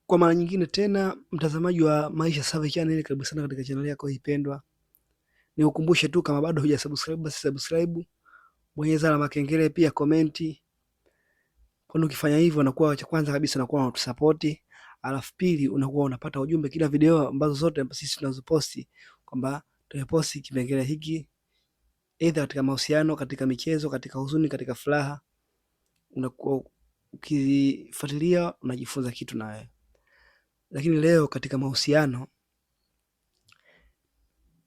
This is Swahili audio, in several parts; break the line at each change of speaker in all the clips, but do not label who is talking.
Kwa mara nyingine tena, mtazamaji wa Maisha Safi Channel, karibu sana katika channel yako ipendwa. Nikukumbushe tu, kama bado hujasubscribe basi subscribe, bonyeza alama kengele, pia komenti. Kwani ukifanya hivyo unakuwa cha kwanza kabisa unakuwa unatusupport, alafu pili unakuwa unapata ujumbe kila video ambazo zote sisi tunazoposti, kwamba tumeposti kipengele hiki, aidha katika mahusiano, katika michezo, katika huzuni, katika furaha. Unakuwa ukifuatilia unajifunza kitu nawe. Lakini leo katika mahusiano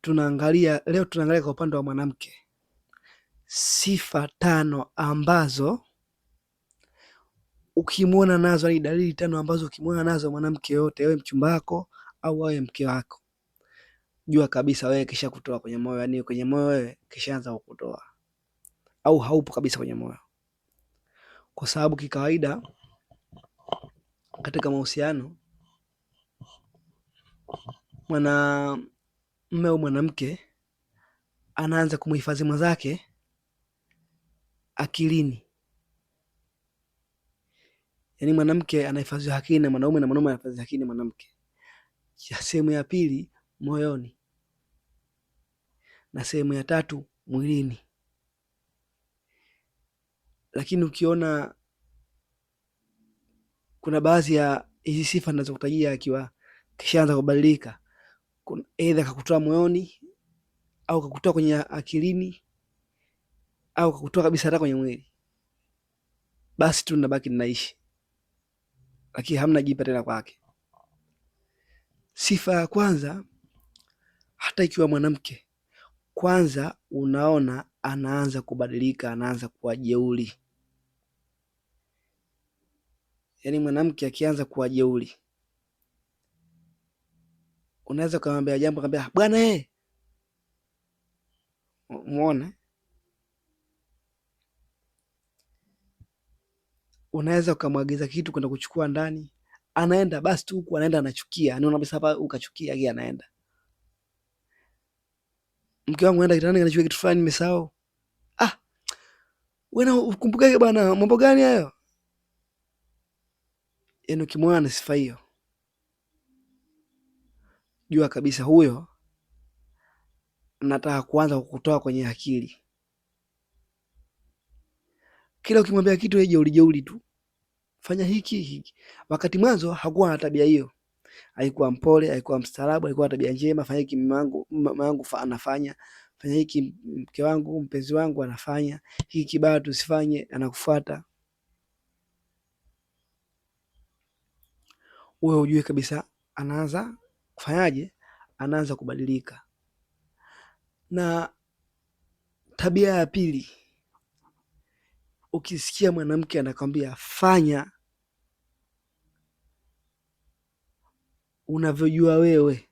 tunaangalia kwa upande wa mwanamke, sifa 5 ambazo ukimwona nazo, ni dalili 5 ambazo ukimwona nazo mwanamke yote, awe mchumba wako au awe mke wako, jua kabisa wewe kisha kutoa kwenye moyo. Yani kwenye moyo wewe kishaanza kukutoa, au haupo kabisa kwenye moyo, kwa sababu kikawaida katika mahusiano mwanamume au mwanamke anaanza kumhifadhi mwenzake akilini. Yani mwanamke anahifadhiwa akili na mwanaume, na mwanaume anahifadhiwa akili na mwanamke. Sehemu ya pili moyoni, na sehemu ya tatu mwilini. Lakini ukiona kuna baadhi ya hizi sifa ninazokutajia akiwa kishaanza kubadilika, aidha kakutoa moyoni au kakutoa kwenye akilini au kakutoa kabisa hata kwenye mwili, basi tu nabaki ninaishi, lakini hamna jipa tena kwake. Sifa ya kwanza, hata ikiwa mwanamke, kwanza unaona anaanza kubadilika, anaanza kuwa jeuri. Yani mwanamke akianza kuwa jeuri, unaweza kumwambia jambo, akamwambia bwana muone. Unaweza ukamwagiza kitu kwenda kuchukua ndani, anaenda basi tu huku, anaenda anachukia, anaona kabisa hapa ukachukia, yeye anaenda. Mke wangu anaenda kitandani, anachukua kitu fulani nimesahau. Wewe ukumbuke bwana, mambo gani hayo? Yani ukimwona na sifa hiyo, jua kabisa huyo nataka kuanza kukutoa kwenye akili. Kila ukimwambia kitu yeye jeuri tu, fanya hiki. Wakati mwanzo hakuwa na tabia hiyo, alikuwa mpole, alikuwa mstaarabu, alikuwa na tabia njema. Fanya hiki mama yangu anafanya, fanya hiki mke wangu, mpenzi wangu anafanya hiki, kibaya tusifanye, anakufuata. Wewe ujue kabisa anaanza kufanyaje, anaanza kubadilika. Na tabia ya pili, ukisikia mwanamke anakwambia fanya unavyojua wewe,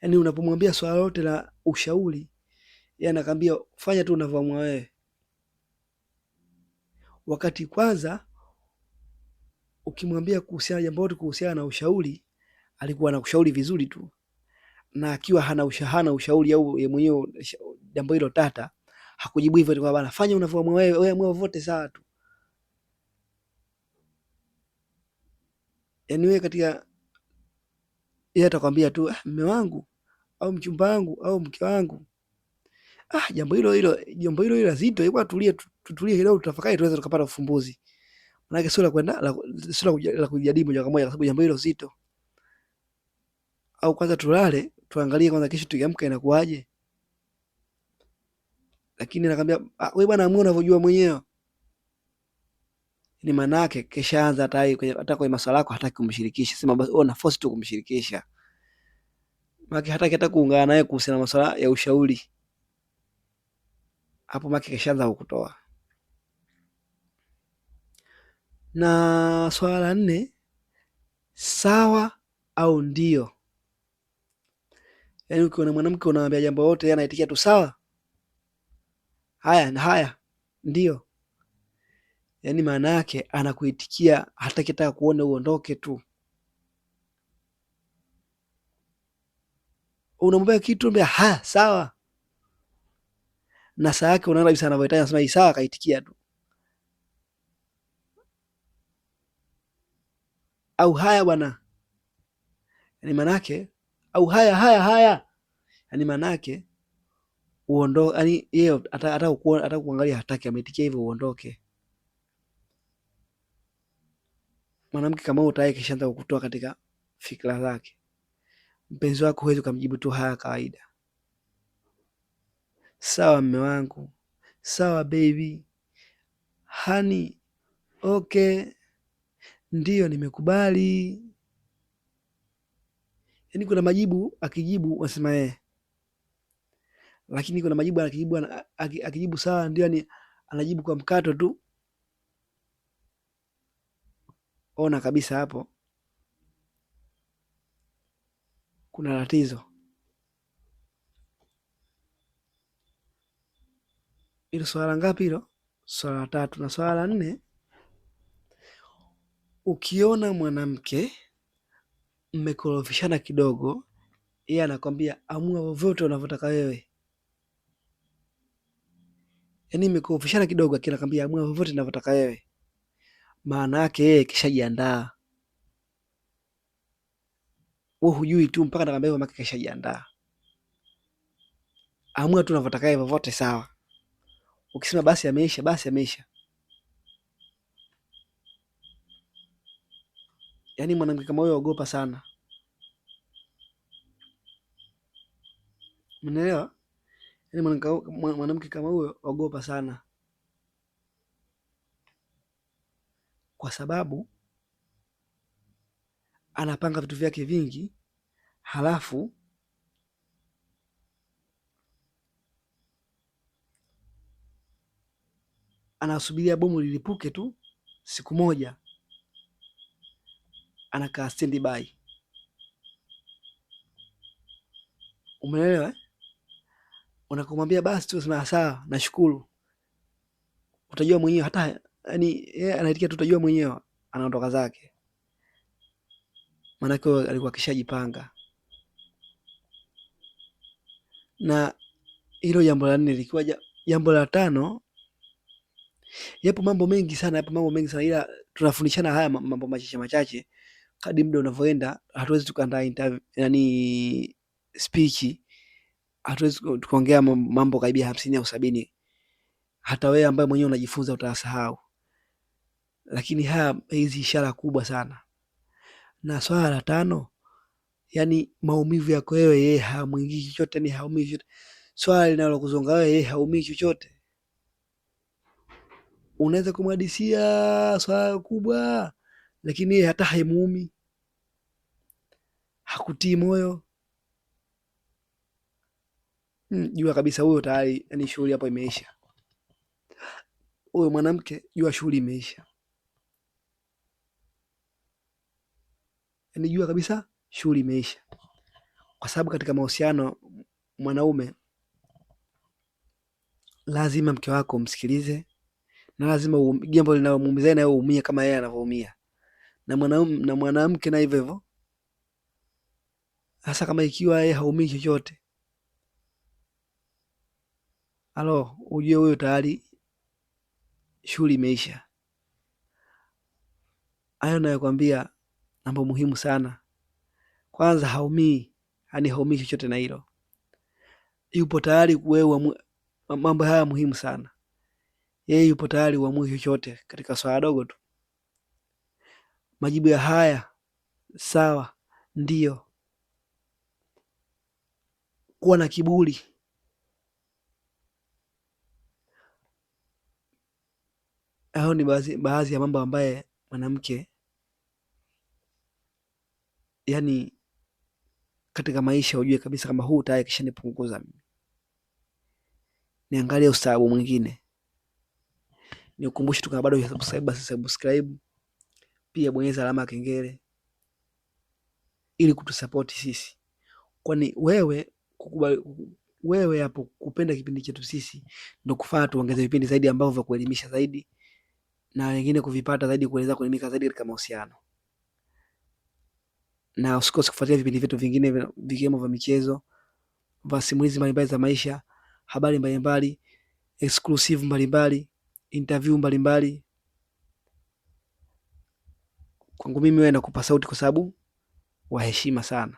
yani unapomwambia swala lote la ushauri, yeye anakwambia fanya tu unavyoamua wewe, wakati kwanza ukimwambia kuhusiana jambo lote kuhusiana na ushauri, alikuwa anakushauri vizuri tu, na akiwa hana ushauri au yeye mwenyewe jambo hilo tata, hakujibu hivyo, alikuwa bana fanya unavyoamua wewe, wewe amua vote sawa tu. Yani wewe katika, yeye atakwambia tu mume wangu au mchumba wangu au mke wangu, jambo hilo zito, hebu tutulie kidogo, tutafakari, tuweze tukapata ufumbuzi. Maana sio la kwenda sio la kujadili moja kwa moja, kwa sababu jambo hilo zito. Au kwanza tulale tuangalie kwanza kesho tukiamka inakuaje. Lakini nakwambia wewe bwana, amua unavyojua mwenyewe. Ni maana yake keshaanza hata kwenye masuala yako hataki kumshirikisha, sema basi una force tu kumshirikisha. Maana hataki hata kuungana naye kuhusiana na masuala ya ushauri. Hapo maana keshaanza kukutoa. Na swala la 4, sawa au ndio. Yani ukiona mwanamke unamwambia jambo lote, yeye anaitikia tu sawa, haya ndio. Yani maana yake anakuitikia, hataki hata kuona uondoke tu. Unamwambia kitu, mbea sawa, na saa yake unaona kabisa anavyoitaja, anasema sawa, kaitikia tu. au haya bwana, yani manake au haya, yani manake uondoke, yani yeye hata kuangalia hataki, ametikia hivyo uondoke. Mwanamke kama huyo tayari kishaanza kukutoa katika fikra zake. Mpenzi wako huwezi kumjibu tu haya kawaida, sawa mme wangu, sawa baby, hani, okay, ndiyo nimekubali. Yani kuna majibu akijibu wasema yeye, lakini kuna majibu akijibu sawa ndio, yani anajibu kwa mkato tu. Ona kabisa hapo kuna tatizo. Hilo swala ngapi hilo? Swala la tatu. Na swala la nne, ukiona mwanamke mmekorofishana kidogo, yeye anakwambia amua vyovyote unavyotaka wewe. Yaani mmekorofishana kidogo, akina kwambia amua vyovyote unavyotaka wewe, maana yake yeye kishajiandaa. Wewe hujui tu mpaka nakwambia hivyo, maana kishajiandaa. Amua tu unavyotaka wewe, vyovyote sawa. Ukisema basi ameisha, basi ameisha. Yaani mwanamke kama huyo ogopa sana. Umeelewa? Yaani mwanamke kama huyo ogopa sana, kwa sababu anapanga vitu vyake vingi, halafu anasubiria bomu lilipuke tu siku moja, anakaa standby. Umeelewa eh? Unakumwambia basi tu sema sawa, nashukuru, utajua mwenyewe. Hata yani yeye anaitikia tu, utajua mwenyewe, anaondoka zake, maanake alikuwa kishajipanga. Na hilo jambo la nne likiwa jambo la tano. Yapo mambo mengi sana, ila tunafundishana haya mambo machache machache. Kadri muda unavyoenda, hatuwezi tukaandaa interview, yani speech, hatuwezi tukaongea mambo karibia 50 au 70. Hata wewe ambaye mwenyewe unajifunza utasahau, lakini hizi ishara kubwa sana. Na swala la tano, yani maumivu yako wewe, yeye hamuingii chochote, ni haumii chochote. Swala linalokuzonga wewe, yeye haumii chochote. Unaweza kumhadisia swala kubwa, lakini yeye hata haimuumi, hakutii moyo. Jua kabisa huyo tayari, yani shughuli hapo imeisha. Huyo mwanamke jua shughuli imeisha, yani jua kabisa shughuli imeisha, kwa sababu katika mahusiano, mwanaume lazima mke wako umsikilize, na lazima jambo linalomuumiza na wewe uumie kama yeye anavyoumia, na mwanamke na hivyo hivyo, hasa kama ikiwa yeye haumii chochote, ujue huyo tayari shughuli imeisha. Hayo nayokwambia mambo muhimu sana. Kwanza haumii, yani haumii chochote, na hilo yupo tayari wewe. Mambo haya muhimu sana, yeye yupo tayari uamue chochote katika swala dogo tu. Majibu ya haya, sawa, ndio. Kuwa na kiburi, hayo ni baadhi ya mambo ambaye mwanamke, yani katika maisha ujue kabisa kama huu tayari kishanipunguza mimi, niangalie ustaarabu mwingine. Nikukumbushe tu kama bado hujasubscribe, basi subscribe, pia bonyeza alama ya kengele ili kutusupport sisi, kwani wewe hapo kupenda kipindi chetu sisi ndio kufanya tuongeze vipindi zaidi ambavyo vya kuelimisha zaidi, na wengine kuvipata zaidi, kueleza kuelimika zaidi katika mahusiano. Na usikose kufuatilia vipindi vyetu vingine vikiwemo vya michezo, vya simulizi mbalimbali za maisha, habari mbalimbali, exclusive mbalimbali, interview mbalimbali. kwangu mimi wewe nakupa sauti kwa sababu wa heshima sana.